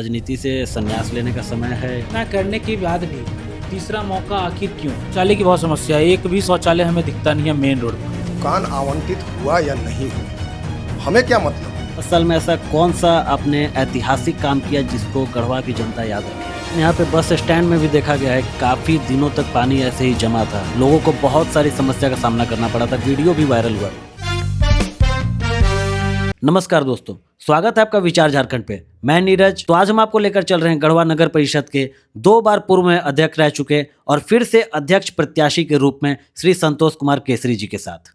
राजनीति से संन्यास लेने का समय है। इतना करने के बाद भी तीसरा मौका आखिर क्यों? शौचालय की बहुत समस्या है, एक भी शौचालय हमें दिखता नहीं है मेन रोड पर। दुकान आवंटित हुआ या नहीं हुआ, हमें क्या मतलब। असल में ऐसा कौन सा आपने ऐतिहासिक काम किया जिसको गढ़वा की जनता याद रखे? यहाँ पे बस स्टैंड में भी देखा गया है काफी दिनों तक पानी ऐसे ही जमा था, लोगों को बहुत सारी समस्या का सामना करना पड़ा था, वीडियो भी वायरल हुआ। नमस्कार दोस्तों, स्वागत है आपका विचार झारखंड पे। मैं नीरज। तो आज हम आपको लेकर चल रहे हैं गढ़वा नगर परिषद के 2 बार पूर्व में अध्यक्ष रह चुके और फिर से अध्यक्ष प्रत्याशी के रूप में श्री संतोष कुमार केसरी जी के साथ।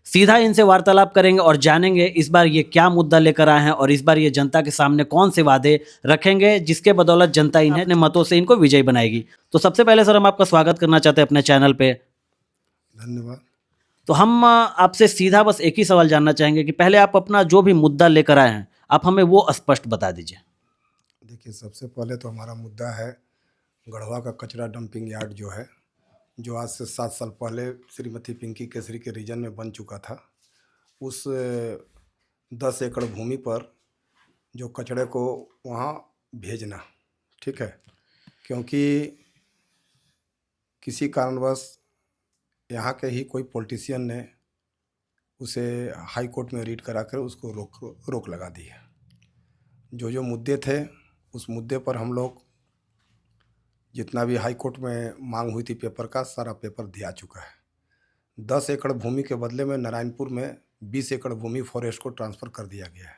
सीधा इनसे वार्तालाप करेंगे और जानेंगे इस बार ये क्या मुद्दा लेकर आए हैं और इस बार ये जनता के सामने कौन से वादे रखेंगे जिसके बदौलत जनता इन्हें अपने मतों से इनको विजयी बनाएगी। तो सबसे पहले सर हम आपका स्वागत करना चाहते हैं अपने चैनल पे। धन्यवाद। तो हम आपसे सीधा बस एक ही सवाल जानना चाहेंगे कि पहले आप अपना जो भी मुद्दा लेकर आए हैं आप हमें वो स्पष्ट बता दीजिए। देखिए, सबसे पहले तो हमारा मुद्दा है गढ़वा का कचरा डंपिंग यार्ड जो है, जो आज से 7 साल पहले श्रीमती पिंकी केसरी के रीजन में बन चुका था। उस 10 एकड़ भूमि पर जो कचरे को वहाँ भेजना, ठीक है, क्योंकि किसी कारणवश यहाँ के ही कोई पॉलिटिशियन ने उसे हाई कोर्ट में रीट करा कर उसको रोक लगा दी है। जो मुद्दे थे उस मुद्दे पर हम लोग जितना भी हाई कोर्ट में मांग हुई थी पेपर का, सारा पेपर दिया चुका है। 10 एकड़ भूमि के बदले में नारायणपुर में 20 एकड़ भूमि फॉरेस्ट को ट्रांसफ़र कर दिया गया है।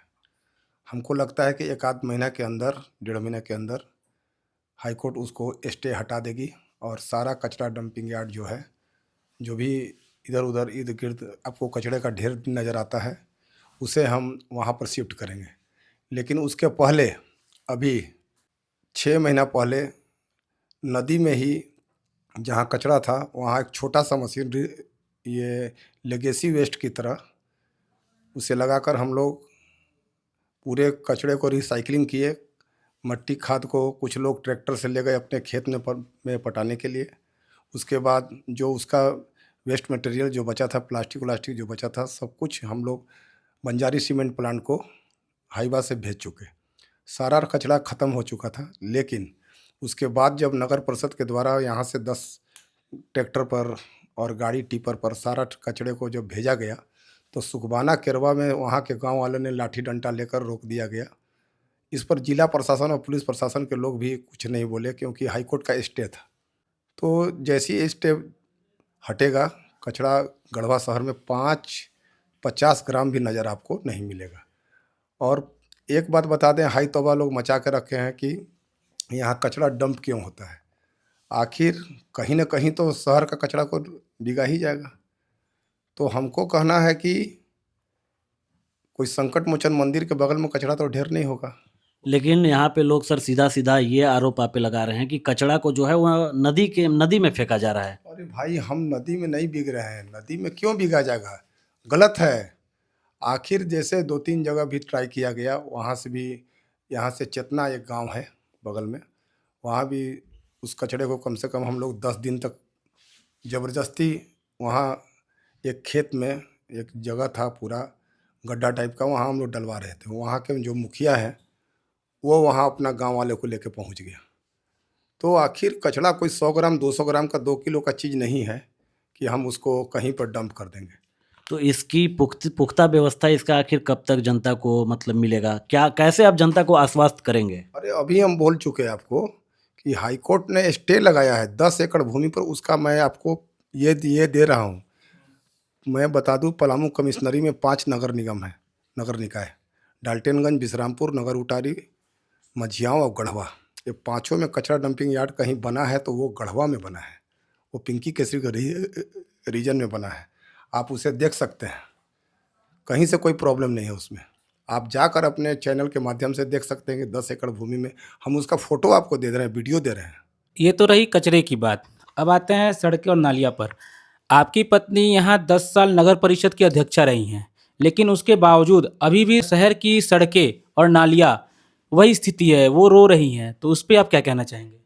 हमको लगता है कि 1 आध महीना के अंदर, 1.5 महीने के अंदर हाई कोर्ट उसको स्टे हटा देगी और सारा कचरा डंपिंग यार्ड जो है, जो भी इधर उधर इर्द गिर्द आपको कचरे का ढेर नज़र आता है, उसे हम वहाँ पर शिफ्ट करेंगे। लेकिन उसके पहले अभी 6 महीना पहले नदी में ही जहाँ कचरा था वहाँ एक छोटा सा मशीन, ये लेगेसी वेस्ट की तरह, उसे लगाकर हम लोग पूरे कचरे को रिसाइकलिंग किए। मट्टी खाद को कुछ लोग ट्रैक्टर से ले गए अपने खेत में पटाने के लिए। उसके बाद जो उसका वेस्ट मटेरियल जो बचा था, प्लास्टिक जो बचा था, सब कुछ हम लोग बंजारी सीमेंट प्लांट को हाईवा से भेज चुके। सारा कचरा ख़त्म हो चुका था। लेकिन उसके बाद जब नगर परिषद के द्वारा यहाँ से 10 ट्रैक्टर पर और गाड़ी टिपर पर सारा कचरे को जब भेजा गया तो सुखबाना केरवा में वहाँ के गांव वालों ने लाठी डंडा लेकर रोक दिया गया। इस पर जिला प्रशासन और पुलिस प्रशासन के लोग भी कुछ नहीं बोले, क्योंकि हाईकोर्ट का स्टे था। तो जैसे ही स्टे हटेगा, कचरा गढ़वा शहर में 50 ग्राम भी नज़र आपको नहीं मिलेगा। और एक बात बता दें, हाई तौबा लोग मचा के रखे हैं कि यहाँ कचरा डंप क्यों होता है। आखिर कहीं ना कहीं तो शहर का कचरा को बिगा ही जाएगा। तो हमको कहना है कि कोई संकट मोचन मंदिर के बगल में कचरा तो ढेर नहीं होगा। लेकिन यहाँ पे लोग सर सीधा सीधा ये आरोप आप पे लगा रहे हैं कि कचरा को जो है वह नदी में फेंका जा रहा है। अरे भाई, हम नदी में नहीं बिग रहे हैं, नदी में क्यों बिगा जाएगा, गलत है। आखिर जैसे 2-3 जगह भी ट्राई किया गया, वहाँ से भी, यहाँ से चेतना एक गांव है बगल में, वहाँ भी उस कचरे को कम से कम हम लोग 10 दिन तक ज़बरदस्ती, वहाँ एक खेत में एक जगह था पूरा गड्ढा टाइप का, वहाँ हम लोग डलवा रहे थे। वहाँ के जो मुखिया हैं वो वहाँ अपना गांव वाले को लेके पहुँच गया। तो आखिर कचरा कोई 100 ग्राम 200 ग्राम का 2 किलो का चीज़ नहीं है कि हम उसको कहीं पर डंप कर देंगे। तो इसकी पुख्ता व्यवस्था, इसका आखिर कब तक जनता को मतलब मिलेगा? क्या, कैसे आप जनता को आश्वस्त करेंगे? अरे अभी हम बोल चुके हैं आपको कि हाई कोर्ट ने स्टे लगाया है 10 एकड़ भूमि पर, उसका मैं आपको ये दे रहा हूँ। मैं बता दूँ, पलामू कमिश्नरी में 5 नगर निगम है, नगर निकाय, डाल्टनगंज, बिश्रामपुर, नगर उटारी, मझियाँव और गढ़वा। ये 5 में कचरा डंपिंग यार्ड कहीं बना है तो वो गढ़वा में बना है, वो पिंकी केसरी के रीजन में बना है। आप उसे देख सकते हैं, कहीं से कोई प्रॉब्लम नहीं है उसमें। आप जाकर अपने चैनल के माध्यम से देख सकते हैं कि 10 एकड़ भूमि में हम उसका फ़ोटो आपको दे रहे हैं, वीडियो दे रहे हैं। ये तो रही कचरे की बात। अब आते हैं सड़कें और नालियाँ पर। आपकी पत्नी यहाँ 10 साल नगर परिषद की अध्यक्षा रही हैं, लेकिन उसके बावजूद अभी भी शहर की सड़कें और नालियाँ वही स्थिति है, वो रो रही हैं। तो उस पर आप क्या कहना चाहेंगे?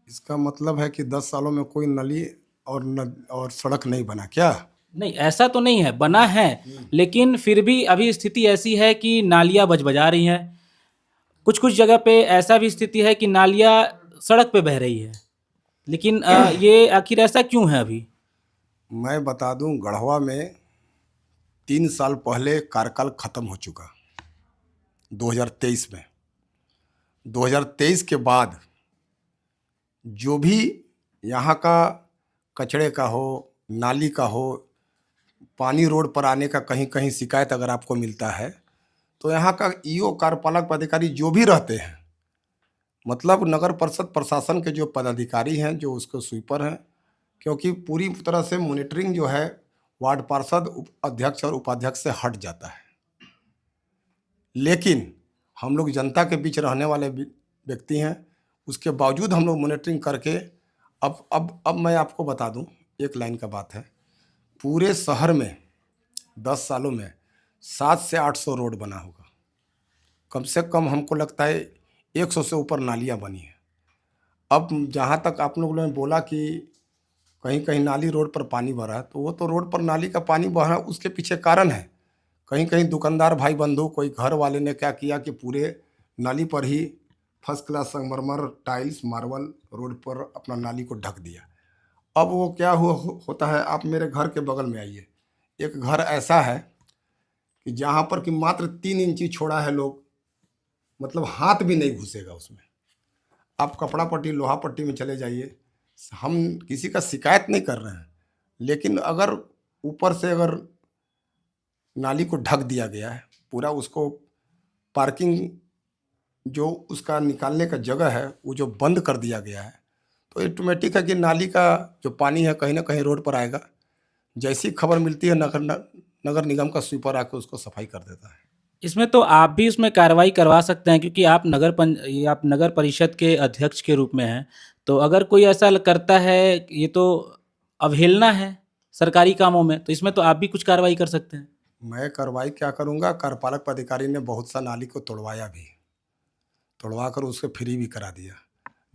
इसका मतलब है कि 10 सालों में कोई नली और सड़क नहीं बना क्या? नहीं, ऐसा तो नहीं है, बना है, लेकिन फिर भी अभी स्थिति ऐसी है कि नालियाँ बजबजा रही हैं। कुछ कुछ जगह पे ऐसा भी स्थिति है कि नालियाँ सड़क पे बह रही है, लेकिन ये आखिर ऐसा क्यों है अभी? मैं बता दूं, गढ़वा में 3 साल पहले कार्यकाल खत्म हो चुका, 2023 में। 2023 के बाद जो भी यहाँ का कचड़े का हो, नाली का हो, पानी रोड पर आने का कहीं कहीं शिकायत अगर आपको मिलता है, तो यहाँ का ईओ कार्यपालक पदाधिकारी जो भी रहते हैं, मतलब नगर परिषद प्रशासन के जो पदाधिकारी हैं, जो उसके स्वीपर हैं, क्योंकि पूरी तरह से मॉनिटरिंग जो है वार्ड पार्षद, अध्यक्ष और उपाध्यक्ष से हट जाता है। लेकिन हम लोग जनता के बीच रहने वाले व्यक्ति हैं, उसके बावजूद हम लोग मॉनिटरिंग करके अब मैं आपको बता दूं, एक लाइन का बात है, पूरे शहर में 10 सालों में 700 से 800 रोड बना होगा। कम से कम हमको लगता है 100 से ऊपर नालियां बनी हैं। अब जहां तक आप लोगों ने बोला कि कहीं कहीं नाली रोड पर पानी भरा है, तो वो तो रोड पर नाली का पानी बह रहा है, उसके पीछे कारण है। कहीं कहीं दुकानदार भाई बंधु, कोई घर वाले ने क्या किया कि पूरे नाली पर ही फर्स्ट क्लास संगमरमर, टाइल्स, मार्बल रोड पर अपना नाली को ढक दिया। अब वो क्या होता है, आप मेरे घर के बगल में आइए, एक घर ऐसा है कि जहाँ पर कि मात्र 3 इंची छोड़ा है, लोग मतलब हाथ भी नहीं घुसेगा उसमें। आप कपड़ा पट्टी, लोहा पट्टी में चले जाइए, हम किसी का शिकायत नहीं कर रहे हैं, लेकिन अगर ऊपर से अगर नाली को ढक दिया गया है पूरा, उसको पार्किंग जो उसका निकालने का जगह है वो जो बंद कर दिया गया है, तो ऑटोमेटिक है कि नाली का जो पानी है कहीं ना कहीं रोड पर आएगा। जैसी खबर मिलती है नगर निगम का स्वीपर आके उसको सफाई कर देता है। इसमें तो आप भी उसमें कार्रवाई करवा सकते हैं, क्योंकि आप आप नगर परिषद के अध्यक्ष के रूप में हैं। तो अगर कोई ऐसा करता है, ये तो अवहेलना है सरकारी कामों में, तो इसमें तो आप भी कुछ कार्रवाई कर सकते हैं। मैं कार्रवाई क्या करूँगा, कार्यपालक पदाधिकारी ने बहुत सा नाली को तोड़वाया भी, तोड़वा कर उसको फ्री भी करा दिया।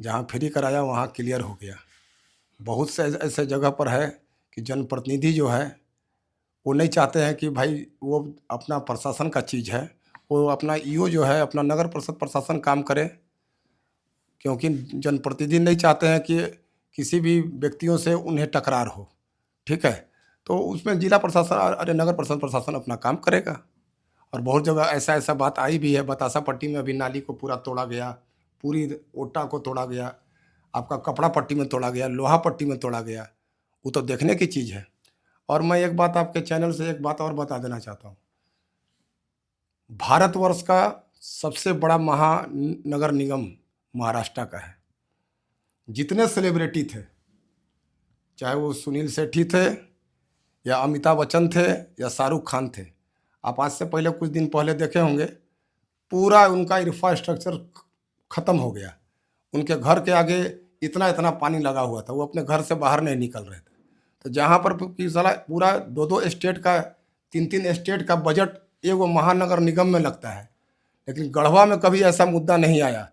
जहाँ फ्री कराया वहाँ क्लियर हो गया। बहुत से ऐसे जगह पर है कि जनप्रतिनिधि जो है वो नहीं चाहते हैं कि भाई वो अपना प्रशासन का चीज़ है, वो अपना ईओ जो है, अपना नगर परिषद प्रशासन काम करे, क्योंकि जनप्रतिनिधि नहीं चाहते हैं कि किसी भी व्यक्तियों से उन्हें टकरार हो। ठीक है, तो उसमें जिला प्रशासन, अरे नगर परिषद प्रशासन अपना काम करेगा। और बहुत जगह ऐसा बात आई भी है, बतासा पट्टी में अभी नाली को पूरा तोड़ा गया, पूरी ओटा को तोड़ा गया, आपका कपड़ा पट्टी में तोड़ा गया, लोहा पट्टी में तोड़ा गया। वो तो देखने की चीज़ है। और मैं एक बात आपके चैनल से एक बात और बता देना चाहता हूँ, भारतवर्ष का सबसे बड़ा महानगर निगम महाराष्ट्र का है। जितने सेलिब्रिटी थे, चाहे वो सुनील शेट्टी थे या अमिताभ बच्चन थे या शाहरुख खान थे, आप आज से पहले कुछ दिन पहले देखे होंगे, पूरा उनका इंफ्रास्ट्रक्चर ख़त्म हो गया। उनके घर के आगे इतना पानी लगा हुआ था, वो अपने घर से बाहर नहीं निकल रहे थे। तो जहाँ पर कि साला पूरा 2-2 स्टेट का, 3-3 स्टेट का बजट एगो महानगर निगम में लगता है, लेकिन गढ़वा में कभी ऐसा मुद्दा नहीं आया।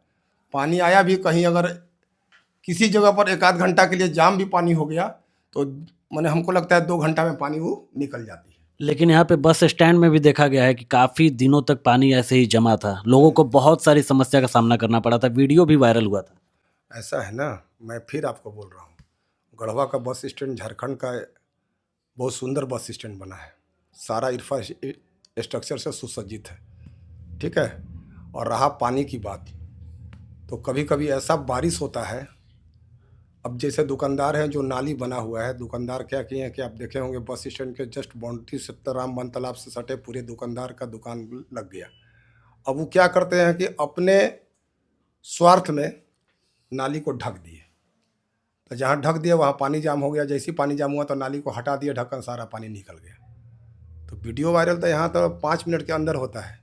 पानी आया भी कहीं, अगर किसी जगह पर 1-8 घंटा के लिए जाम भी पानी हो गया तो मैंने हमको लगता है 2 घंटा में पानी वो निकल जाती है। लेकिन यहाँ पे बस स्टैंड में भी देखा गया है कि काफ़ी दिनों तक पानी ऐसे ही जमा था, लोगों को बहुत सारी समस्या का सामना करना पड़ा था, वीडियो भी वायरल हुआ था। ऐसा है ना, मैं फिर आपको बोल रहा हूँ, गढ़वा का बस स्टैंड झारखंड का बहुत सुंदर बस स्टैंड बना है, सारा इंफ्रास्ट्रक्चर से सुसज्जित है। ठीक है, और रहा पानी की बात, तो कभी कभी ऐसा बारिश होता है, अब जैसे दुकानदार हैं, जो नाली बना हुआ है, दुकानदार क्या किए हैं कि आप देखे होंगे बस स्टैंड के जस्ट बाउंड्री से रामबन तालाब से सटे पूरे दुकानदार का दुकान लग गया। अब वो क्या करते हैं कि अपने स्वार्थ में नाली को ढक दिए, तो जहाँ ढक दिया वहाँ पानी जाम हो गया। जैसे ही पानी जाम हुआ तो नाली को हटा दिया, ढक्कन, सारा पानी निकल गया। तो वीडियो वायरल तो यहाँ तो 5 मिनट के अंदर होता है।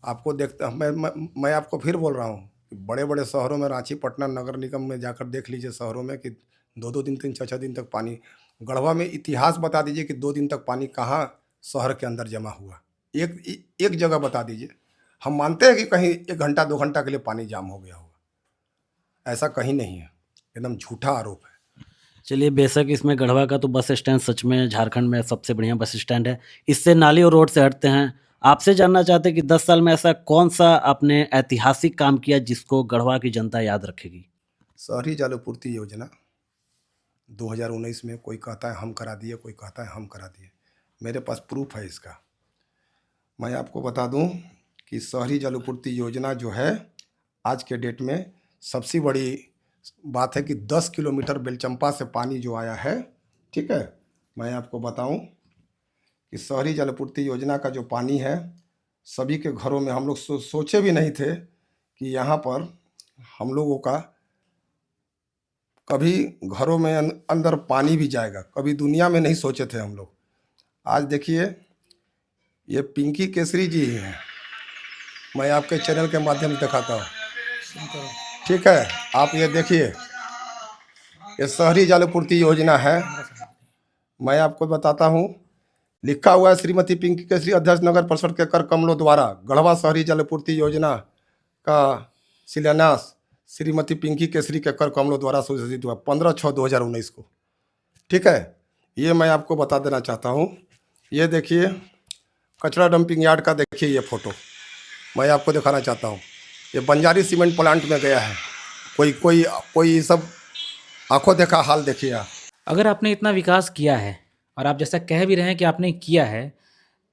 आपको देखता मैं आपको फिर बोल रहा हूँ, बड़े बड़े शहरों में, रांची, पटना नगर निगम में जाकर देख लीजिए शहरों में कि 2-2 दिन, 3-4 दिन तक पानी। गढ़वा में इतिहास बता दीजिए कि 2 दिन तक पानी कहाँ शहर के अंदर जमा हुआ, एक जगह बता दीजिए। हम मानते हैं कि कहीं 1 घंटा 2 घंटा के लिए पानी जाम हो गया होगा, ऐसा कहीं नहीं है, एकदम झूठा आरोप है। चलिए, बेशक इसमें गढ़वा का तो बस स्टैंड सच में झारखंड में सबसे बढ़िया बस स्टैंड है। इससे नाली और रोड से हटते हैं, आपसे जानना चाहते हैं कि 10 साल में ऐसा कौन सा आपने ऐतिहासिक काम किया जिसको गढ़वा की जनता याद रखेगी? शहरी जलपूर्ति योजना 2019 में कोई कहता है हम करा दिए, कोई कहता है हम करा दिए। मेरे पास प्रूफ है इसका। मैं आपको बता दूं कि शहरी जलपूर्ति योजना जो है आज के डेट में सबसे बड़ी बात है कि 10 किलोमीटर बेलचंपा से पानी जो आया है, ठीक है। मैं आपको बताऊं कि शहरी जलपूर्ति योजना का जो पानी है सभी के घरों में, हम लोग सोचे भी नहीं थे कि यहाँ पर हम लोगों का कभी घरों में अंदर पानी भी जाएगा, कभी दुनिया में नहीं सोचे थे हम लोग। आज देखिए ये पिंकी केसरी जी हैं, मैं आपके चैनल के माध्यम से दिखाता हूँ, ठीक है। आप ये देखिए, ये शहरी जलपूर्ति योजना है। मैं आपको बताता हूँ, लिखा हुआ है श्रीमती पिंकी केसरी अध्यक्ष नगर परिषद के कर कमलों द्वारा गढ़वा शहरी जलपूर्ति योजना का शिलान्यास श्रीमती पिंकी केसरी के कर कमलों द्वारा सूचित हुआ 15/6/2019 को, ठीक है। ये मैं आपको बता देना चाहता हूँ। ये देखिए कचरा डंपिंग यार्ड का, देखिए ये फोटो मैं आपको दिखाना चाहता हूँ। ये बंजारी सीमेंट प्लांट में गया है, कोई सब आंखों देखा हाल देखिए आप। अगर आपने इतना विकास किया है और आप जैसा कह भी रहे हैं कि आपने किया है,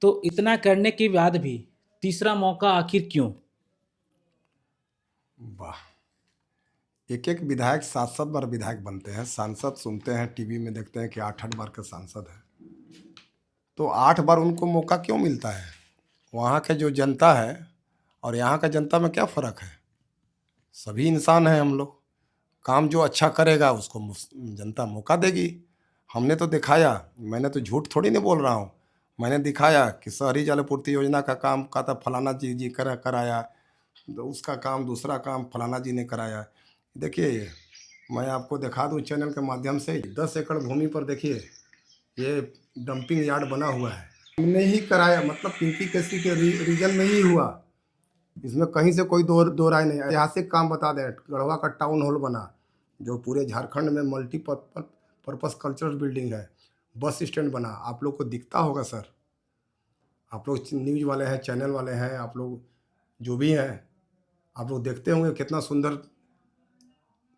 तो इतना करने के बाद भी तीसरा मौका आखिर क्यों? वाह, एक एक विधायक 7-7 बार विधायक बनते हैं, सांसद सुनते हैं टीवी में, देखते हैं कि 8-8 बार के सांसद हैं, तो 8 बार उनको मौका क्यों मिलता है? वहाँ के जो जनता है और यहाँ का जनता में क्या फ़र्क है? सभी इंसान हैं हम लोग। काम जो अच्छा करेगा उसको जनता मौका देगी। हमने तो दिखाया, मैंने तो झूठ थोड़ी नहीं बोल रहा हूँ, मैंने दिखाया कि शहरी जलपूर्ति योजना का काम कहता फलाना जी कराया, तो उसका काम दूसरा काम फलाना जी ने कराया। देखिए मैं आपको दिखा दूं चैनल के माध्यम से, 10 एकड़ भूमि पर देखिए ये डंपिंग यार्ड बना हुआ है। हमने ही कराया, मतलब पिंकी केसरी के रीजन में ही हुआ, इसमें कहीं से कोई दो राय नहीं। ऐतिहासिक काम बता दें, गढ़वा का टाउन हॉल बना जो पूरे झारखंड में मल्टीपर्पज़ कल्चरल बिल्डिंग है। बस स्टैंड बना, आप लोग को दिखता होगा सर, आप लोग न्यूज़ वाले हैं, चैनल वाले हैं, आप लोग जो भी हैं, आप लोग देखते होंगे कितना सुंदर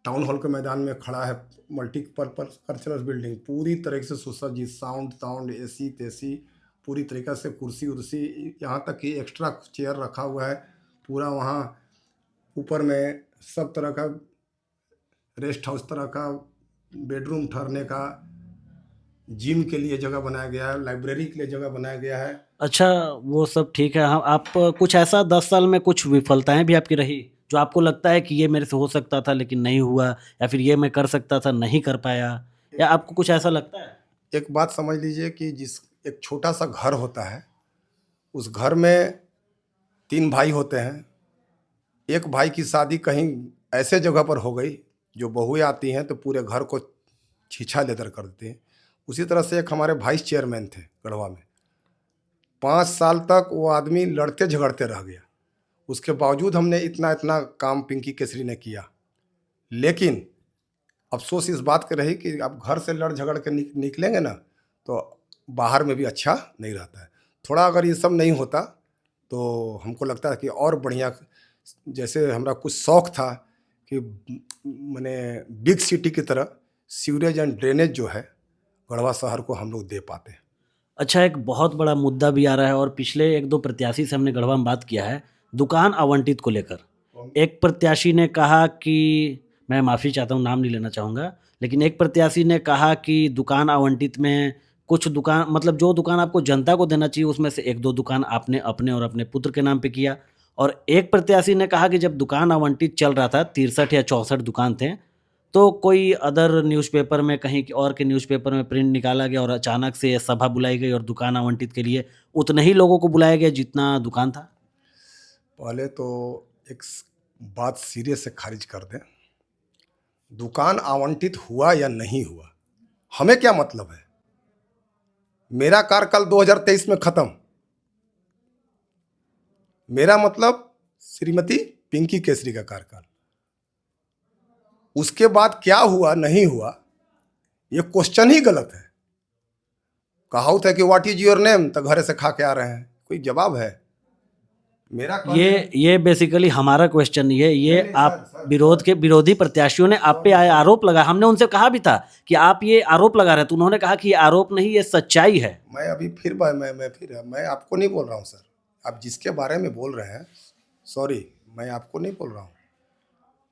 टाउन हॉल के मैदान में खड़ा है मल्टीपर्पज़ कल्चरल बिल्डिंग, पूरी तरीके से सुसज्जित, साउंड एसी तेसी पूरी तरीक़े से, कुर्सी उर्सी, यहाँ तक कि एक्स्ट्रा चेयर रखा हुआ है पूरा। वहाँ ऊपर में सब तरह का रेस्ट हाउस तरह का, बेडरूम ठहरने का, जिम के लिए जगह बनाया गया है, लाइब्रेरी के लिए जगह बनाया गया है। अच्छा, वो सब ठीक है। हम आप कुछ ऐसा 10 साल में कुछ विफलताएं भी आपकी रही जो आपको लगता है कि ये मेरे से हो सकता था लेकिन नहीं हुआ, या फिर ये मैं कर सकता था नहीं कर पाया, या आपको कुछ ऐसा लगता है? एक बात समझ लीजिए कि एक छोटा सा घर होता है, उस घर में 3 भाई होते हैं। एक भाई की शादी कहीं ऐसे जगह पर हो गई, जो बहुएं आती हैं तो पूरे घर को छीछा लेदर कर देते हैं। उसी तरह से एक हमारे वाइस चेयरमैन थे गढ़वा में, 5 साल तक वो आदमी लड़ते झगड़ते रह गया। उसके बावजूद हमने इतना काम पिंकी केसरी ने किया, लेकिन अफसोस इस बात की रही कि अब घर से लड़ झगड़ के निकलेंगे ना तो बाहर में भी अच्छा नहीं रहता है। थोड़ा अगर ये सब नहीं होता तो हमको लगता है कि और बढ़िया, जैसे हमारा कुछ शौक़ था कि मैंने बिग सिटी की तरह सीवरेज एंड ड्रेनेज जो है गढ़वा शहर को हम लोग दे पाते हैं। अच्छा, एक बहुत बड़ा मुद्दा भी आ रहा है और पिछले 1-2 प्रत्याशी से हमने गढ़वा में बात किया है, दुकान आवंटित को लेकर। एक प्रत्याशी ने कहा कि, मैं माफ़ी चाहता हूँ, नाम नहीं लेना चाहूँगा, लेकिन एक प्रत्याशी ने कहा कि दुकान आवंटित में कुछ दुकान, मतलब जो दुकान आपको जनता को देना चाहिए उसमें से 1-2 दुकान आपने अपने और अपने पुत्र के नाम पे किया। और एक प्रत्याशी ने कहा कि जब दुकान आवंटित चल रहा था, 63 या 64 दुकान थे, तो कोई अदर न्यूज़पेपर में, कहीं और के न्यूज़पेपर में प्रिंट निकाला गया और अचानक से सभा बुलाई गई और दुकान आवंटित के लिए उतने ही लोगों को बुलाया गया जितना दुकान था। पहले तो एक बात सीरियस से खारिज कर दें, दुकान आवंटित हुआ या नहीं हुआ हमें क्या मतलब है? मेरा कार्यकाल 2023 में खत्म, मेरा मतलब श्रीमती पिंकी केसरी का कार्यकाल। उसके बाद क्या हुआ नहीं हुआ ये क्वेश्चन ही गलत है। कहावत है कि व्हाट इज योर नेम, तो घरे से खा के आ रहे हैं, कोई जवाब है? मेरा ये बेसिकली हमारा क्वेश्चन ये नहीं, नहीं, आप सर, विरोधी प्रत्याशियों ने आप पे आरोप लगा, हमने उनसे कहा भी था कि आप ये आरोप लगा रहे हैं, तो उन्होंने कहा कि ये आरोप नहीं, ये सच्चाई है। मैं अभी फिर मैं आपको नहीं बोल रहा हूँ सर। आप जिसके बारे में बोल रहे हैं, सॉरी, मैं आपको नहीं बोल रहा हूँ।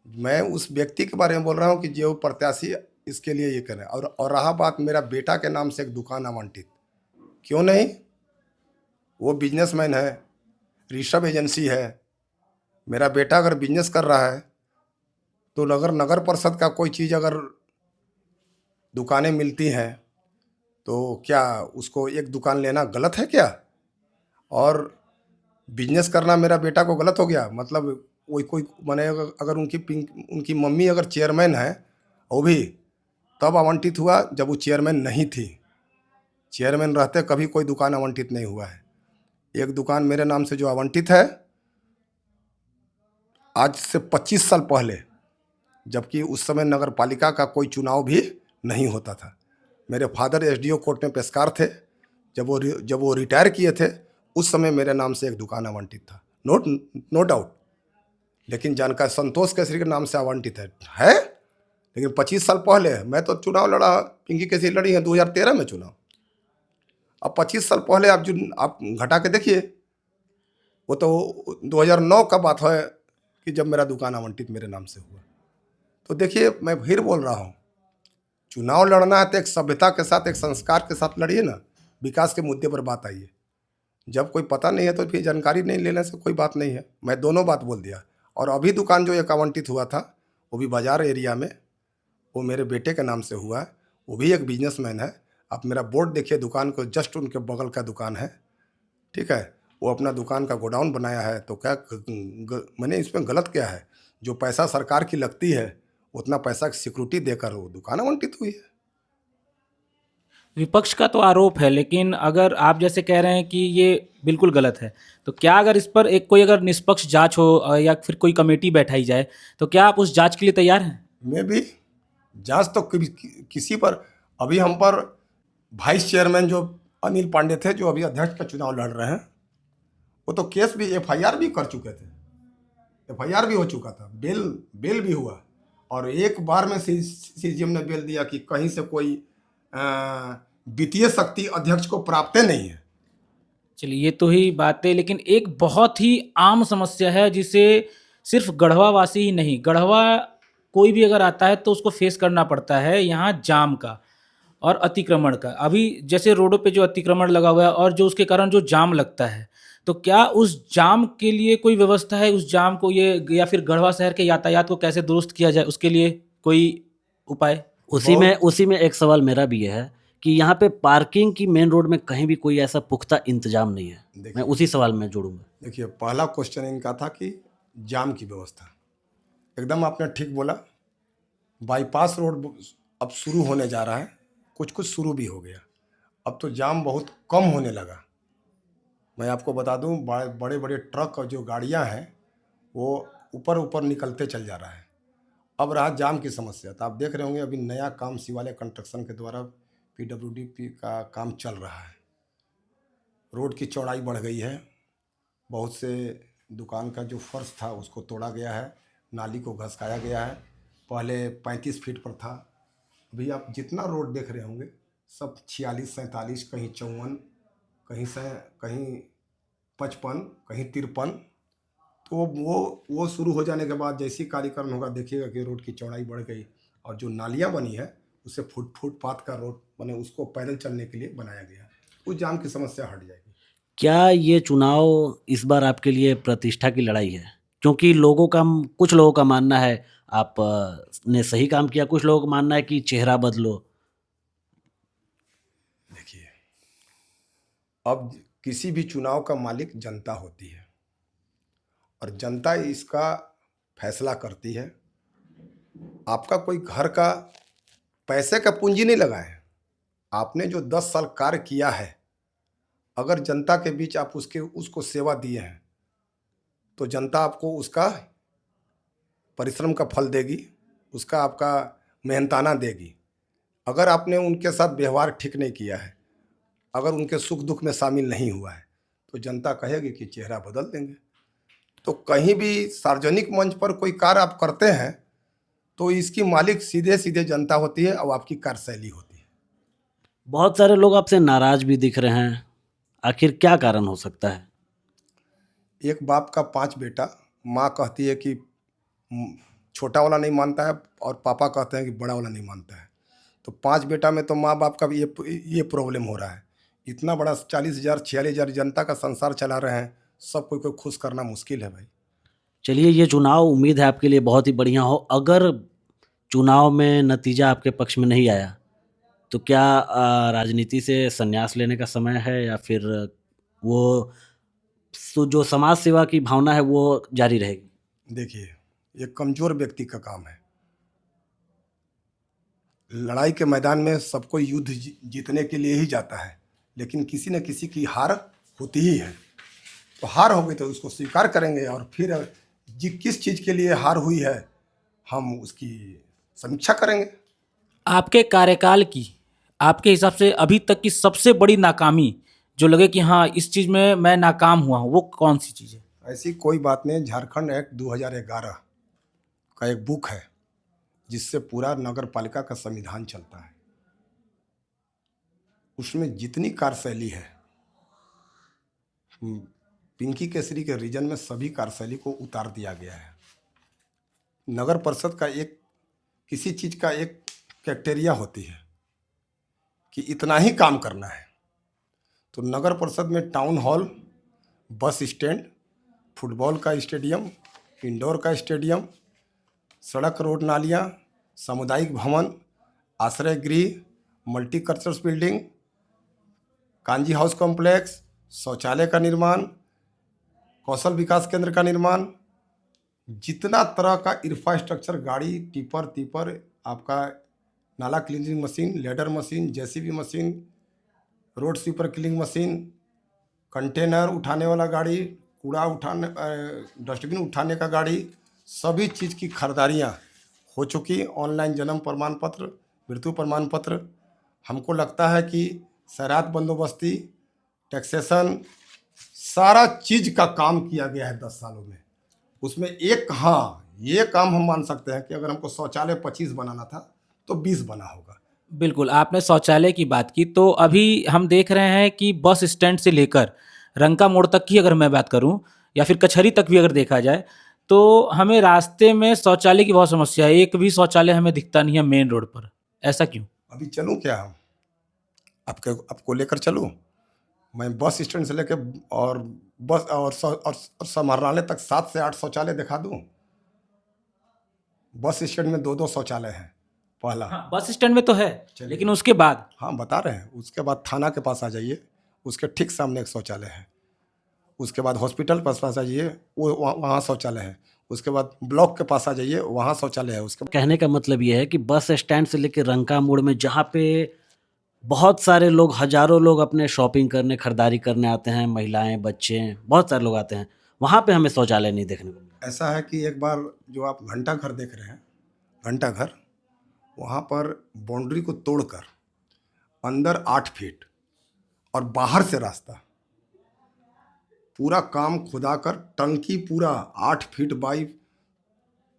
मैं उस व्यक्ति के बारे में बोल रहा हूँ कि जो प्रत्याशी इसके लिए ये करें। और रहा बात मेरा बेटा के नाम से एक दुकान आवंटित, क्यों नहीं? वो बिजनेसमैन है, ऋषभ एजेंसी है। मेरा बेटा अगर बिजनेस कर रहा है तो अगर नगर परिषद का कोई चीज़ अगर दुकानें मिलती हैं तो क्या उसको एक दुकान लेना गलत है क्या? और बिजनेस करना मेरा बेटा को गलत हो गया? मतलब कोई माने अगर उनकी मम्मी अगर चेयरमैन है, वो भी तब आवंटित हुआ जब वो चेयरमैन नहीं थी। चेयरमैन रहते कभी कोई दुकान आवंटित नहीं हुआ है। एक दुकान मेरे नाम से जो आवंटित है आज से 25 साल पहले, जबकि उस समय नगर पालिका का कोई चुनाव भी नहीं होता था। मेरे फादर एसडीओ कोर्ट में पेशकार थे। जब वो रिटायर किए थे उस समय मेरे नाम से एक दुकान आवंटित था, नो डाउट। लेकिन जानकार संतोष केसरी के नाम से आवंटित है। लेकिन 25 साल पहले मैं तो चुनाव लड़ा, पिंकी केसरी लड़ी है 2013 में चुनाव। अब 25 साल पहले आप घटा के देखिए, वो तो 2009 का बात है कि जब मेरा दुकान आवंटित मेरे नाम से हुआ। तो देखिए, मैं फिर बोल रहा हूँ, चुनाव लड़ना है तो एक सभ्यता के साथ, एक संस्कार के साथ लड़िए ना। विकास के मुद्दे पर बात आई है। जब कोई पता नहीं है तो फिर जानकारी नहीं लेने से कोई बात नहीं है। मैं दोनों बात बोल दिया। और अभी दुकान जो एक आवंटित हुआ था वो भी बाजार एरिया में, वो मेरे बेटे के नाम से हुआ है। वो भी एक बिजनेसमैन है। आप मेरा बोर्ड देखिए, दुकान को जस्ट उनके बगल का दुकान है, ठीक है। वो अपना दुकान का गोडाउन बनाया है। तो क्या मैंने इसमें गलत क्या है? जो पैसा सरकार की लगती है उतना पैसा की सिक्योरिटी देकर वो दुकान आवंटित हुई है। विपक्ष का तो आरोप है, लेकिन अगर आप जैसे कह रहे हैं कि ये बिल्कुल गलत है, तो क्या अगर इस पर एक कोई अगर निष्पक्ष जांच हो या फिर कोई कमेटी बैठाई जाए, तो क्या आप उस जांच के लिए तैयार हैं? मैं भी जांच तो किसी पर, अभी हम पर वाइस चेयरमैन जो अनिल पांडे थे, जो अभी अध्यक्ष का चुनाव लड़ रहे हैं, वो तो केस भी, एफआईआर भी कर चुके थे। एफआईआर भी हो चुका था, बेल भी हुआ। और एक बार में सीजीएम ने बेल दिया कि कहीं से कोई वित्तीय शक्ति अध्यक्ष को प्राप्त नहीं है। चलिए, ये तो ही बात है, लेकिन एक बहुत ही आम समस्या है जिसे सिर्फ गढ़वा वासी ही नहीं, गढ़वा कोई भी अगर आता है तो उसको फेस करना पड़ता है, यहाँ जाम का और अतिक्रमण का। अभी जैसे रोडों पे जो अतिक्रमण लगा हुआ है और जो उसके कारण जो जाम लगता है, तो क्या उस जाम के लिए कोई व्यवस्था है? उस जाम को ये या फिर गढ़वा शहर के यातायात को कैसे दुरुस्त किया जाए, उसके लिए कोई उपाय? उसी में एक सवाल मेरा भी है कि यहाँ पे पार्किंग की मेन रोड में कहीं भी कोई ऐसा पुख्ता इंतजाम नहीं है। मैं उसी सवाल में जोड़ूंगा। देखिए, पहला क्वेश्चन इनका था कि जाम की व्यवस्था। एकदम आपने ठीक बोला। बाईपास रोड अब शुरू होने जा रहा है, कुछ शुरू भी हो गया। अब तो जाम बहुत कम होने लगा। मैं आपको बता दूं, बड़े बड़े ट्रक और जो गाड़ियां हैं वो ऊपर ऊपर निकलते चल जा रहा है। अब रहा जाम की समस्या, तो आप देख रहे होंगे अभी नया काम शिवालय कंस्ट्रक्शन के द्वारा पीडब्ल्यूडी का काम चल रहा है। रोड की चौड़ाई बढ़ गई है। बहुत से दुकान का जो फर्श था उसको तोड़ा गया है, नाली को घसकाया गया है। पहले 35 फीट पर था, अभी आप जितना रोड देख रहे होंगे सब 46, 47, कहीं 54, कहीं 55, कहीं 53। तो वो शुरू हो जाने के बाद जैसी कार्यक्रम होगा, देखिएगा कि रोड की चौड़ाई बढ़ गई। और जो नालियाँ बनी है उसे फुटपाथ का रोड बने, उसको पैदल चलने के लिए बनाया गया। उस जाम की समस्या हट जाएगी। क्या ये चुनाव इस बार आपके लिए प्रतिष्ठा की लड़ाई है? क्योंकि कुछ लोगों का मानना है आप ने सही काम किया, कुछ लोगों का मानना है कि चेहरा बदलो। देखिए, अब किसी भी चुनाव का मालिक जनता होती है और जनता इसका फैसला करती है। आपका कोई घर का पैसे का पूंजी नहीं लगा है। आपने जो 10 साल कार्य किया है, अगर जनता के बीच आप उसको सेवा दिए हैं तो जनता आपको उसका परिश्रम का फल देगी, उसका आपका मेहनताना देगी। अगर आपने उनके साथ व्यवहार ठीक नहीं किया है, अगर उनके सुख दुख में शामिल नहीं हुआ है, तो जनता कहेगी कि चेहरा बदल देंगे। तो कहीं भी सार्वजनिक मंच पर कोई कार्य आप करते हैं तो इसकी मालिक सीधे सीधे जनता होती है और आपकी कार्यशैली होती है। बहुत सारे लोग आपसे नाराज भी दिख रहे हैं, आखिर क्या कारण हो सकता है? एक बाप का 5 बेटा, माँ कहती है कि छोटा वाला नहीं मानता है और पापा कहते हैं कि बड़ा वाला नहीं मानता है। तो 5 बेटा में तो माँ बाप का भी ये प्रॉब्लम हो रहा है। इतना बड़ा 40,000 46,000 जनता का संसार चला रहे हैं, सब कोई को खुश करना मुश्किल है भाई। चलिए, ये चुनाव उम्मीद है आपके लिए बहुत ही बढ़िया हो। अगर चुनाव में नतीजा आपके पक्ष में नहीं आया, तो क्या राजनीति से संन्यास लेने का समय है, या फिर वो जो समाज सेवा की भावना है वो जारी रहेगी? देखिए, ये कमज़ोर व्यक्ति का काम है। लड़ाई के मैदान में सबको युद्ध जीतने के लिए ही जाता है, लेकिन किसी न किसी की हार होती ही है। तो हार हो गई तो उसको स्वीकार करेंगे और फिर किस चीज़ के लिए हार हुई है हम उसकी समीक्षा करेंगे। आपके कार्यकाल की, आपके हिसाब से अभी तक की सबसे बड़ी नाकामी जो लगे कि हाँ इस चीज़ में मैं नाकाम हुआ हूँ, वो कौन सी चीज़ है? ऐसी कोई बात नहीं। झारखंड एक्ट 2011 का एक बुक है जिससे पूरा नगर पालिका का संविधान चलता है। उसमें जितनी कार्यशैली है, पिंकी केसरी के रीजन में सभी कार्यशैली को उतार दिया गया है। नगर परिषद का एक किसी चीज़ का एक क्राइटेरिया होती है कि इतना ही काम करना है। तो नगर परिषद में town hall, bus stand, football का स्टेडियम, इंडोर का स्टेडियम, सड़क रोड नालियाँ, सामुदायिक भवन, आश्रय गृह, multicultural building, kanji house complex, शौचालय का निर्माण, कौशल विकास केंद्र का निर्माण, जितना तरह का इंफ्रास्ट्रक्चर, गाड़ी, टिपर आपका नाला cleaning machine, ladder machine, JCB machine, road sweeper cleaning machine, container उठाने वाला गाड़ी, कूड़ा उठाने, डस्टबिन उठाने का गाड़ी, सभी चीज़ की खरीदारियाँ हो चुकी। ऑनलाइन जन्म प्रमाण पत्र, मृत्यु प्रमाण पत्र। हमको लगता है कि शरारत बंदोबस्ती, टैक्सेशन, सारा चीज़ का काम किया गया है 10 सालों में। उसमें एक, हाँ, ये काम हम मान सकते हैं कि अगर हमको शौचालय 25 बनाना था तो 20 बना होगा। बिल्कुल, आपने शौचालय की बात की, तो अभी हम देख रहे हैं कि बस स्टैंड से लेकर रंका मोड़ तक की अगर मैं बात करूं, या फिर कचहरी तक भी अगर देखा जाए, तो हमें रास्ते में शौचालय की बहुत समस्या है। एक भी शौचालय हमें दिखता नहीं है मेन रोड पर। ऐसा क्यों? अभी चलूँ क्या, हम आपको लेकर चलूँ? मैं बस स्टैंड से लेकर और बस और समाहरणालय तक 7 से 8 शौचालय दिखा दूँ। बस स्टैंड में 2-2 शौचालय हैं पहला। हाँ, बस स्टैंड में तो है, लेकिन उसके बाद हाँ, बता रहे हैं। उसके बाद थाना के पास आ जाइए, उसके ठीक सामने एक शौचालय है। उसके बाद हॉस्पिटल के पास आ जाइए, वो वहाँ शौचालय है। उसके बाद ब्लॉक के पास आ जाइए, वहाँ शौचालय है। उसके कहने का मतलब ये है कि बस स्टैंड से लेकर रंका मोड़ में, जहाँ पे बहुत सारे लोग, हजारों लोग अपने शॉपिंग करने, खरीदारी करने आते हैं, महिलाएं, बच्चे, बहुत सारे लोग आते हैं, वहाँ पे हमें शौचालय नहीं देखने को मिला। ऐसा है कि एक बार जो आप घंटा घर देख रहे हैं, घंटा घर, वहाँ पर बाउंड्री को तोड़कर अंदर 8 फीट और बाहर से रास्ता, पूरा काम खुदा कर टंकी पूरा 8 फीट बाई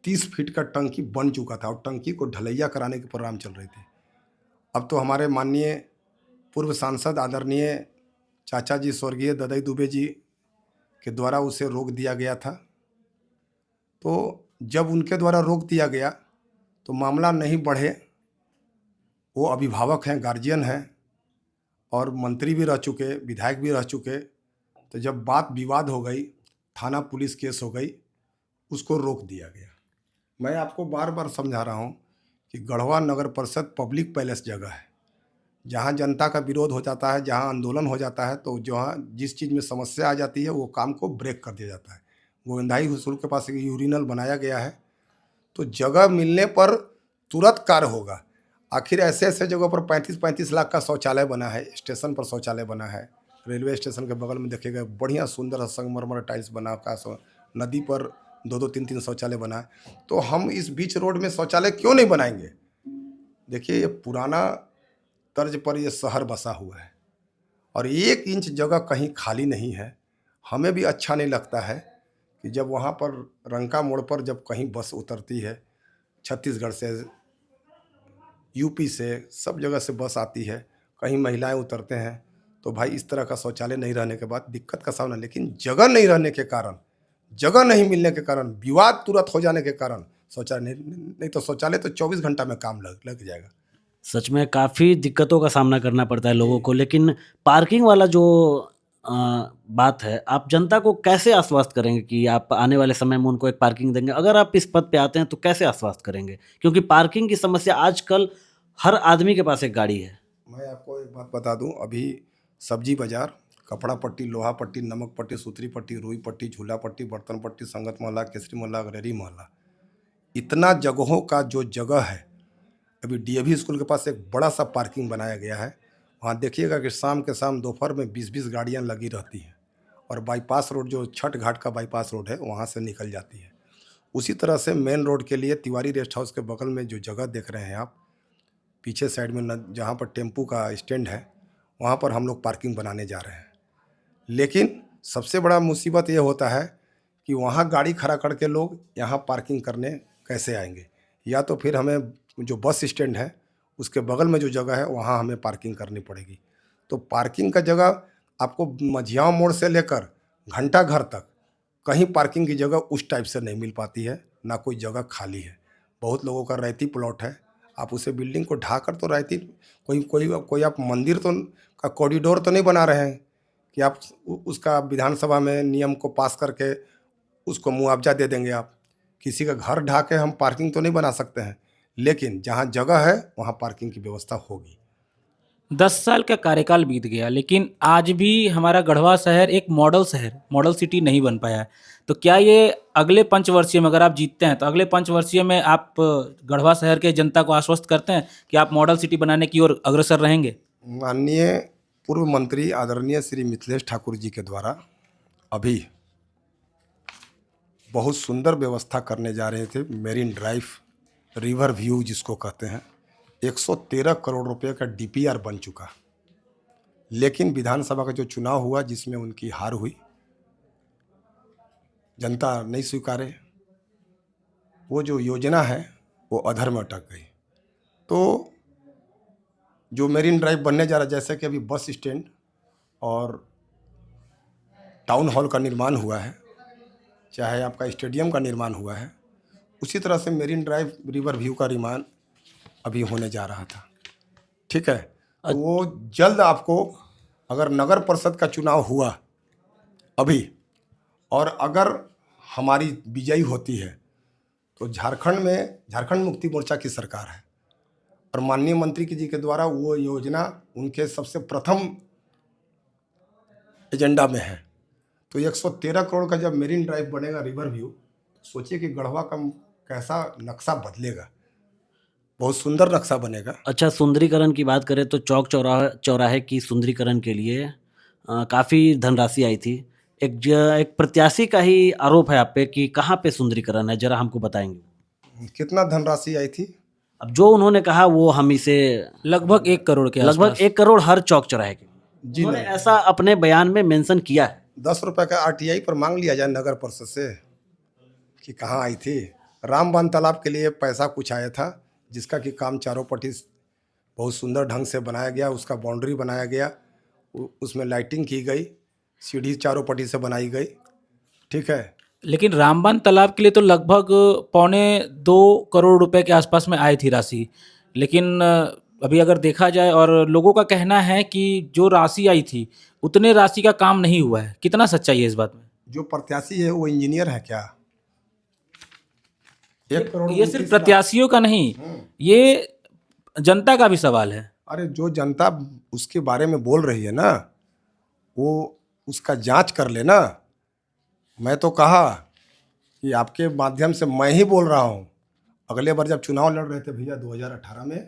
30 फीट का टंकी बन चुका था और टंकी को ढलैया कराने के प्रोग्राम चल रहे थे। अब तो हमारे माननीय पूर्व सांसद आदरणीय चाचा जी स्वर्गीय ददई दुबे जी के द्वारा उसे रोक दिया गया था। तो जब उनके द्वारा रोक दिया गया तो मामला नहीं बढ़े। वो अभिभावक हैं, गार्जियन हैं और मंत्री भी रह चुके, विधायक भी रह चुके। तो जब बात विवाद हो गई, थाना पुलिस केस हो गई, उसको रोक दिया गया। मैं आपको बार बार समझा रहा हूँ कि गढ़वा नगर परिषद पब्लिक पैलेस जगह है, जहाँ जनता का विरोध हो जाता है, जहाँ आंदोलन हो जाता है, तो जहाँ जिस चीज़ में समस्या आ जाती है वो काम को ब्रेक कर दिया जाता है। गोविंदाई हुसूल के पास एक यूरिनल बनाया गया है, तो जगह मिलने पर तुरंत कार्य होगा। आखिर ऐसे ऐसे जगहों पर 35-35 लाख का शौचालय बना है, स्टेशन पर शौचालय बना है, रेलवे स्टेशन के बगल में देखिएगा बढ़िया सुंदर संगमरमर टाइल्स बना का, नदी पर 2-2 3-3 शौचालय बना है। तो हम इस बीच रोड में शौचालय क्यों नहीं बनाएंगे? देखिए, ये पुराना तर्ज पर ये शहर बसा हुआ है और 1 इंच जगह कहीं खाली नहीं है। हमें भी अच्छा नहीं लगता है कि जब वहाँ पर रंका मोड़ पर जब कहीं बस उतरती है, छत्तीसगढ़ से, यूपी से, सब जगह से बस आती है, कहीं महिलाएं उतरते हैं, तो भाई इस तरह का शौचालय नहीं रहने के बाद दिक्कत का सामना, लेकिन जगह नहीं रहने के कारण, जगह नहीं मिलने के कारण, विवाद तुरंत हो जाने के कारण शौचालय नहीं तो शौचालय तो 24 घंटा में काम लग जाएगा। सच में काफ़ी दिक्कतों का सामना करना पड़ता है लोगों को, लेकिन पार्किंग वाला जो बात है, आप जनता को कैसे आश्वस्त करेंगे कि आप आने वाले समय में उनको एक पार्किंग देंगे? अगर आप इस पद पे आते हैं तो कैसे आश्वस्त करेंगे? क्योंकि पार्किंग की समस्या आजकल हर आदमी के पास एक गाड़ी है। मैं आपको एक बात बता दूं, अभी सब्जी बाजार, कपड़ा पट्टी, लोहा पट्टी, नमक पट्टी, सूतरी पट्टी, रुई पट्टी, झूला पट्टी, बर्तन पट्टी, संगत मोहल्ला, केसरी मोहल्ला, गलेरी मोहल्ला, इतना जगहों का जो जगह है, अभी डीएवी स्कूल के पास एक बड़ा सा पार्किंग बनाया गया है। वहाँ देखिएगा कि शाम के शाम दोपहर में 20-20 गाड़ियाँ लगी रहती हैं, और बाईपास रोड, जो छठ घाट का बाईपास रोड है, वहाँ से निकल जाती है। उसी तरह से मेन रोड के लिए तिवारी रेस्ट हाउस के बगल में जो जगह देख रहे हैं आप, पीछे साइड में जहाँ पर टेम्पू का स्टैंड है, वहाँ पर हम लोग पार्किंग बनाने जा रहे हैं। लेकिन सबसे बड़ा मुसीबत ये होता है कि वहाँ गाड़ी खड़ा करके लोग यहाँ पार्किंग करने कैसे आएंगे, या तो फिर हमें जो बस स्टैंड है उसके बगल में जो जगह है वहाँ हमें पार्किंग करनी पड़ेगी। तो पार्किंग का जगह आपको मझियाँ मोड़ से लेकर घंटा घर तक कहीं पार्किंग की जगह उस टाइप से नहीं मिल पाती है, ना कोई जगह खाली है। बहुत लोगों का रैती प्लॉट है, आप उसे बिल्डिंग को ढाकर तो रैती, कोई आप मंदिर तो का कॉरिडोर तो नहीं बना रहे हैं कि आप उसका विधानसभा में नियम को पास करके उसको मुआवजा दे देंगे। आप किसी का घर ढा के हम पार्किंग तो नहीं बना सकते हैं, लेकिन जहाँ जगह है वहाँ पार्किंग की व्यवस्था होगी। 10 साल का कार्यकाल बीत गया, लेकिन आज भी हमारा गढ़वा शहर एक मॉडल शहर, मॉडल सिटी नहीं बन पाया है। तो क्या ये अगले पंचवर्षीय में, अगर आप जीतते हैं तो अगले पंचवर्षीय में आप गढ़वा शहर के जनता को आश्वस्त करते हैं कि आप मॉडल सिटी बनाने की ओर अग्रसर रहेंगे? माननीय पूर्व मंत्री आदरणीय श्री मिथिलेश ठाकुर जी के द्वारा अभी बहुत सुंदर व्यवस्था करने जा रहे थे। मेरीन ड्राइव, रिवर व्यू जिसको कहते हैं, 113 करोड़ रुपए का डीपीआर बन चुका। लेकिन विधानसभा का जो चुनाव हुआ जिसमें उनकी हार हुई, जनता नहीं स्वीकारे, वो जो योजना है वो अधर में अटक गई। तो जो मेरीन ड्राइव बनने जा रहा है, जैसे कि अभी बस स्टैंड और टाउन हॉल का निर्माण हुआ है, चाहे आपका स्टेडियम का निर्माण हुआ है, उसी तरह से मेरीन ड्राइव रिवर व्यू का निर्माण अभी होने जा रहा था। ठीक है, तो वो जल्द आपको, अगर नगर परिषद का चुनाव हुआ अभी और अगर हमारी विजयी होती है तो झारखंड में झारखंड मुक्ति मोर्चा की सरकार है और माननीय मंत्री जी के द्वारा वो योजना उनके सबसे प्रथम एजेंडा में है। तो 113 करोड़ का जब मेरीन ड्राइव बनेगा, रिवर व्यू, सोचिए कि गढ़वा का कैसा नक्शा बदलेगा, बहुत सुंदर नक्शा बनेगा। अच्छा, सुंदरीकरण की बात करें तो चौक चौराहे की सुंदरीकरण के लिए काफ़ी धनराशि आई थी। एक प्रत्याशी का ही आरोप है आप पे कि कहाँ पे सुंदरीकरण है, जरा हमको बताएंगे? कितना धनराशि आई थी? अब जो उन्होंने कहा वो हम इसे लगभग 1 करोड़ के लगभग आसपास। 1 करोड़ हर चौक चौराहे के। जी उन्होंने नहीं, ऐसा अपने बयान में मेंशन किया है। 10 रुपए का आरटीआई पर मांग लिया जाए नगर परिषद से कि कहाँ आई थी। रामबान तालाब के लिए पैसा कुछ आया था, जिसका कि काम चारों पट्टी बहुत सुंदर ढंग से बनाया गया, उसका बाउंड्री बनाया गया, उसमें लाइटिंग की गई, सीढ़ी चारों पट्टी से बनाई गई। ठीक है, लेकिन रामबान तालाब के लिए तो लगभग 1.25-2 करोड़ रुपए के आसपास में आई थी राशि। लेकिन अभी अगर देखा जाए, और लोगों का कहना है कि जो राशि आई थी उतने राशि का काम नहीं हुआ है। कितना सच्चाई है इस बात में? जो प्रत्याशी है वो इंजीनियर है क्या? 1 करोड़ ये सिर्फ प्रत्याशियों का नहीं, ये जनता का भी सवाल है। अरे जो जनता उसके बारे में बोल रही है ना, वो उसका जांच कर ले ना। मैं तो कहा कि आपके माध्यम से मैं ही बोल रहा हूँ। अगले बार जब चुनाव लड़ रहे थे भैया 2018 में,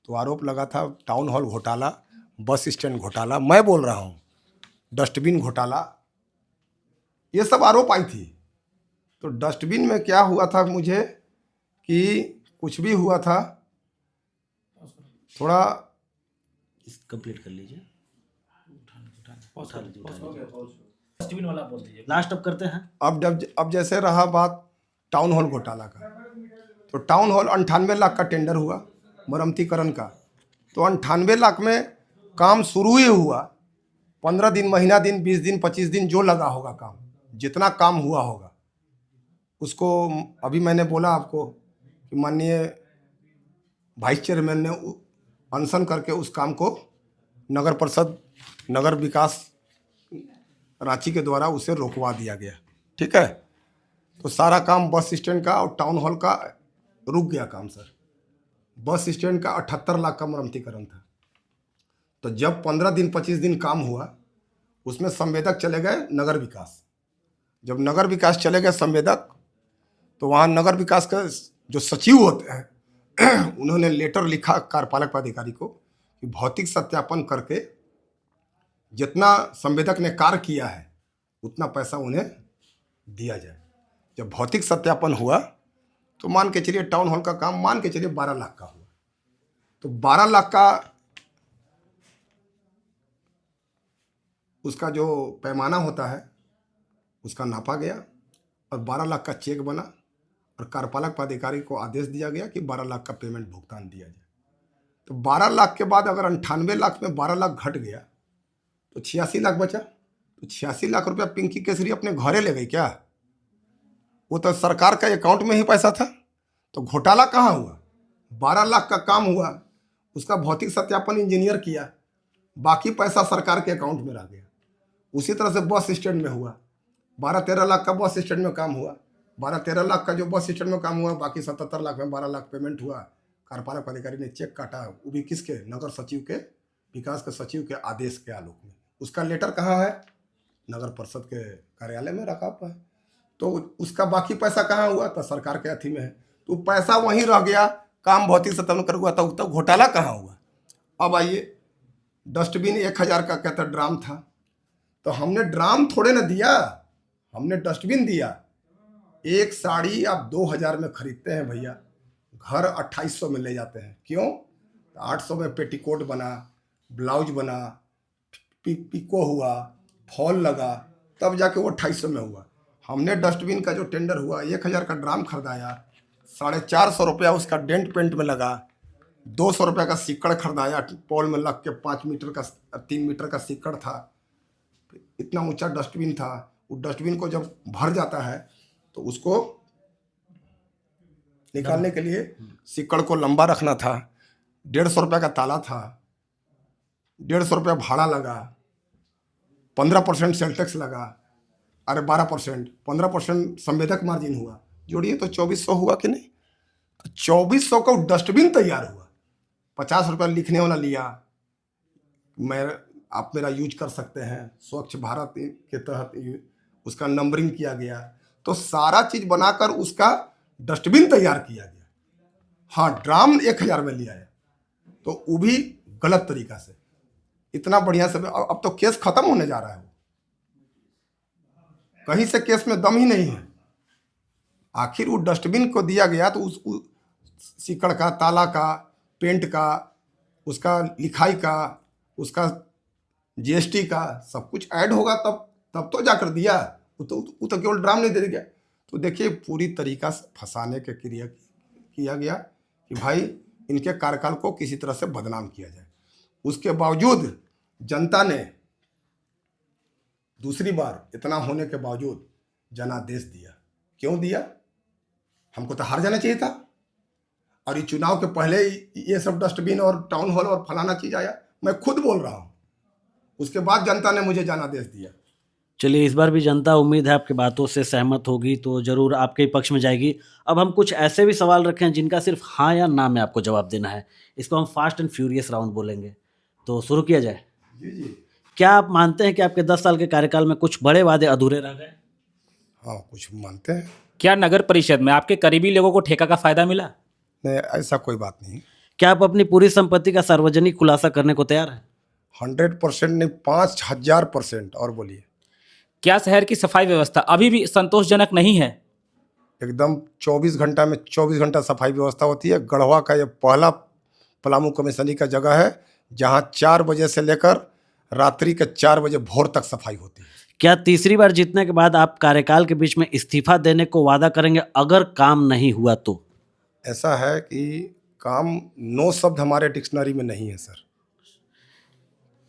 तो आरोप लगा था टाउन हॉल घोटाला, बस स्टैंड घोटाला, मैं बोल रहा हूँ डस्टबिन घोटाला, ये सब आरोप आई थी। तो डस्टबिन में क्या हुआ था मुझे कि कुछ भी हुआ था, थोड़ा कंप्लीट कर लीजिए। डस्टबिन वाला बोल दीजिए। लास्ट अब करते हैं। अब जैसे रहा बात टाउन हॉल घोटाला का, तो टाउन हॉल 98 लाख का टेंडर हुआ मरम्मतीकरण का। तो 98 लाख में काम शुरू ही हुआ, 15 दिन, महीना दिन, 20 दिन, 25 दिन जो लगा होगा काम, जितना काम हुआ होगा उसको अभी मैंने बोला आपको कि माननीय वाइस चेयरमैन ने अनशन करके उस काम को नगर परिषद, नगर विकास रांची के द्वारा उसे रोकवा दिया गया। ठीक है, तो सारा काम बस स्टैंड का और टाउन हॉल का रुक गया काम सर। बस स्टैंड का 78 लाख का मरम्मतीकरण था। तो जब 15 दिन 25 दिन काम हुआ, उसमें संवेदक चले गए नगर विकास। जब नगर विकास चले गए संवेदक, तो वहाँ नगर विकास का जो सचिव होते हैं उन्होंने लेटर लिखा कार्यपालक पदाधिकारी को कि भौतिक सत्यापन करके जितना संवेदक ने कार्य किया है उतना पैसा उन्हें दिया जाए। जब भौतिक सत्यापन हुआ तो मान के चलिए टाउन हॉल का काम मान के चलिए 12 लाख का हुआ। तो 12 लाख का उसका जो पैमाना होता है उसका नापा गया और 12 लाख का चेक बना और कार्यपालक पदाधिकारी को आदेश दिया गया कि 12 लाख का पेमेंट भुगतान दिया जाए। तो 12 लाख के बाद अगर 98 लाख में 12 लाख घट गया तो 86 लाख बचा। तो 86 लाख रुपया पिंकी केसरी अपने घरे ले गई क्या? वो तो सरकार का अकाउंट में ही पैसा था। तो घोटाला कहाँ हुआ? 12 लाख का काम हुआ, उसका भौतिक सत्यापन इंजीनियर किया, बाकी पैसा सरकार के अकाउंट में रह गया। उसी तरह से बस स्टैंड में हुआ, 12-13 लाख का बस स्टैंड में काम हुआ। 12-13 लाख का जो बस स्टैंड में काम हुआ, बाकी 77 लाख में 12 लाख पेमेंट हुआ। कार्यपालक अधिकारी ने चेक काटा, वो भी किसके? नगर सचिव के, विकास के सचिव के आदेश के आलोक में। उसका लेटर कहाँ है? नगर परिषद के कार्यालय में रखा हुआ है। तो उसका बाकी पैसा कहाँ हुआ? तो सरकार के अथी में है। तो पैसा वहीं रह गया, काम भौतिक सत्यापन कर हुआ। तब घोटाला कहाँ हुआ? अब आइए, डस्टबिन 1000 का कहता ड्राम था, तो हमने ड्राम थोड़े ना दिया, हमने डस्टबिन दिया। एक साड़ी आप 2000 में खरीदते हैं भैया, घर 2800 में ले जाते हैं। क्यों? 800 में पेटीकोट बना, ब्लाउज बना, पिको हुआ, फॉल लगा, तब जाके वो 2800 में हुआ। हमने डस्टबिन का जो टेंडर हुआ, 1000 का ड्राम खरीदाया, 450 रुपया उसका डेंट पेंट में लगा, 200 रुपया का सिक्कड़ खरीदाया, पोल में लग के 5 मीटर का 3 मीटर का सिक्कड़ था, इतना ऊंचा डस्टबिन था। वो डस्टबिन को जब भर जाता है तो उसको निकालने के लिए सिक्कड़ को लंबा रखना था। 150 रुपया का ताला था, 150 रुपया भाड़ा लगा, 15% सेल टैक्स लगा, अरे 12%, 15% संवेदक मार्जिन हुआ, जोड़िए तो 2400 हुआ कि नहीं? तो 2400 का डस्टबिन तैयार हुआ। 50 रुपया लिखने वाला लिया, आप मेरा यूज कर सकते हैं, स्वच्छ भारत के तहत उसका नंबरिंग किया गया। तो सारा चीज बनाकर उसका डस्टबिन तैयार किया गया। हाँ, ड्राम 1000 में लिया है, तो वो भी गलत तरीका से, इतना बढ़िया से। अब तो केस खत्म होने जा रहा है, कहीं से केस में दम ही नहीं है। आखिर वो डस्टबिन को दिया गया तो उस सिक्कड़ का, ताला का, पेंट का, उसका लिखाई का, उसका जीएसटी का सब कुछ ऐड होगा, तब तो जाकर दिया। वो तो केवल ड्राम नहीं दे दिया। तो देखिए, पूरी तरीका से फंसाने के क्रिया किया गया कि भाई इनके कार्यकाल को किसी तरह से बदनाम किया जाए। उसके बावजूद जनता ने दूसरी बार, इतना होने के बावजूद, जनादेश दिया। क्यों दिया? हमको तो हार जाना चाहिए था। और ये चुनाव के पहले ये सब डस्टबिन और टाउन हॉल और फलाना चीज आया, मैं खुद बोल रहा हूँ। उसके बाद जनता ने मुझे जनादेश दिया। चलिए, इस बार भी जनता उम्मीद है आपकी बातों से सहमत होगी, तो जरूर आपके ही पक्ष में जाएगी। अब हम कुछ ऐसे भी सवाल रखे हैं जिनका सिर्फ हाँ या ना में आपको जवाब देना है। इसको हम फास्ट एंड फ्यूरियस राउंड बोलेंगे। तो शुरू किया जाए। जी। क्या आप मानते हैं कि आपके 10 साल के कार्यकाल में कुछ बड़े वादे अधूरे रह गए? हाँ, कुछ मानते हैं। क्या नगर परिषद में आपके करीबी लोगों को ठेका का फायदा मिला? नहीं, ऐसा कोई बात नहीं। क्या आप अपनी पूरी संपत्ति का सार्वजनिक खुलासा करने को तैयार हैं? 100% नहीं, 5000%। और बोलिए। क्या शहर की सफाई व्यवस्था अभी भी संतोषजनक नहीं है? एकदम 24 घंटा में 24 घंटा सफाई व्यवस्था होती है। गढ़वा का ये पहला पलामू कमिश्नरी का जगह है जहाँ 4 बजे से लेकर रात्रि के 4 बजे भोर तक सफाई होती है। क्या तीसरी बार जीतने के बाद आप कार्यकाल के बीच में इस्तीफा देने को वादा करेंगे अगर काम नहीं हुआ तो? ऐसा है कि काम 9 शब्द हमारे डिक्शनरी में नहीं है सर।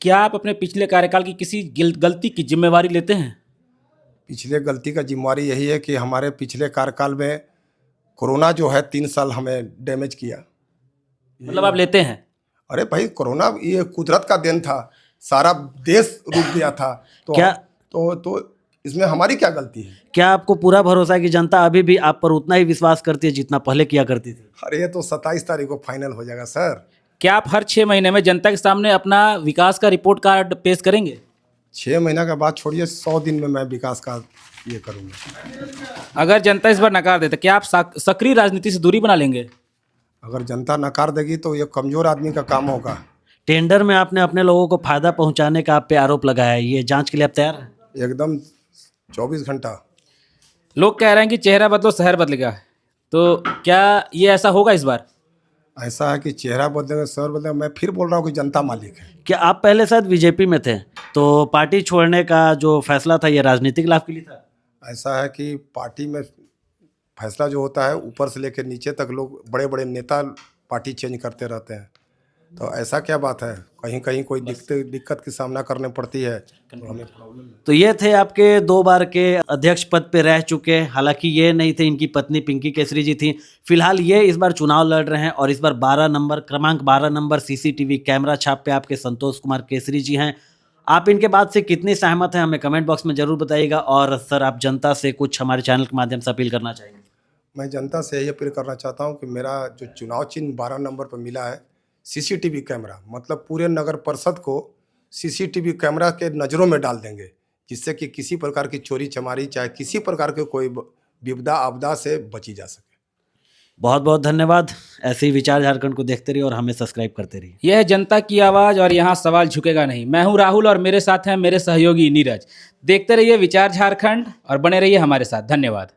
क्या आप अपने पिछले कार्यकाल की किसी गलती की जिम्मेवारी लेते हैं? पिछले गलती का जिम्मेवारी यही है कि हमारे पिछले कार्यकाल में कोरोना जो है 3 साल हमें डैमेज किया। मतलब आप लेते हैं? अरे भाई, कोरोना ये कुदरत का देन था, सारा देश रुक गया था। तो क्या तो इसमें हमारी क्या गलती है? क्या आपको पूरा भरोसा है कि जनता अभी भी आप पर उतना ही विश्वास करती है जितना पहले किया करती थी? अरे ये तो 27 तारीख को फाइनल हो जाएगा सर। क्या आप हर 6 महीने में जनता के सामने अपना विकास का रिपोर्ट कार्ड पेश करेंगे? 6 महीना का बाद छोड़िए, 100 दिन में मैं विकास का ये करूँगा। अगर जनता इस बार नकार दे तो क्या आप सक्रिय राजनीति से दूरी बना लेंगे? अगर जनता नकार देगी तो ये कमज़ोर आदमी का काम होगा। टेंडर में आपने अपने लोगों को फायदा पहुंचाने का आप पे आरोप लगाया है, ये जांच के लिए आप तैयार हैं? एकदम 24 घंटा। लोग कह रहे हैं कि चेहरा बदलो शहर बदलेगा, तो क्या ये ऐसा होगा इस बार? ऐसा है कि चेहरा बदलेगा, सर बदलेगा। मैं फिर बोल रहा हूँ कि जनता मालिक है। क्या आप पहले शायद बीजेपी में थे, तो पार्टी छोड़ने का जो फैसला था ये राजनीतिक लाभ के लिए था? ऐसा है कि पार्टी में फैसला जो होता है ऊपर से लेकर नीचे तक लोग, बड़े बड़े नेता पार्टी चेंज करते रहते हैं। तो ऐसा क्या बात है, कहीं कहीं कोई दिक्कत की सामना करने पड़ती है तो हमें प्रॉब्लम है। तो ये थे आपके 2 बार के अध्यक्ष पद पे रह चुके, हालांकि ये नहीं थे, इनकी पत्नी पिंकी केसरी जी थी। फिलहाल ये इस बार चुनाव लड़ रहे हैं और इस बार क्रमांक 12 नंबर सीसीटीवी कैमरा छाप पे आपके संतोष कुमार केसरी जी हैं। आप इनके बात से कितनी सहमत हैं हमें कमेंट बॉक्स में जरूर बताइएगा। और सर, आप जनता से कुछ हमारे चैनल के माध्यम से अपील करना चाहेंगे? मैं जनता से यही अपील करना चाहता हूँ कि मेरा जो चुनाव चिन्ह 12 नंबर पर मिला है, सीसीटीवी कैमरा, मतलब पूरे नगर परिषद को सीसीटीवी कैमरा के नज़रों में डाल देंगे, जिससे कि किसी प्रकार की चोरी चमारी, चाहे किसी प्रकार के कोई विपदा आपदा से बची जा सके। बहुत बहुत धन्यवाद। ऐसे ही विचार झारखंड को देखते रहिए और हमें सब्सक्राइब करते रहिए। यह है जनता की आवाज़ और यहाँ सवाल झुकेगा नहीं। मैं हूँ राहुल और मेरे साथ हैं मेरे सहयोगी नीरज। देखते रहिए विचार झारखंड और बने रहिए हमारे साथ। धन्यवाद।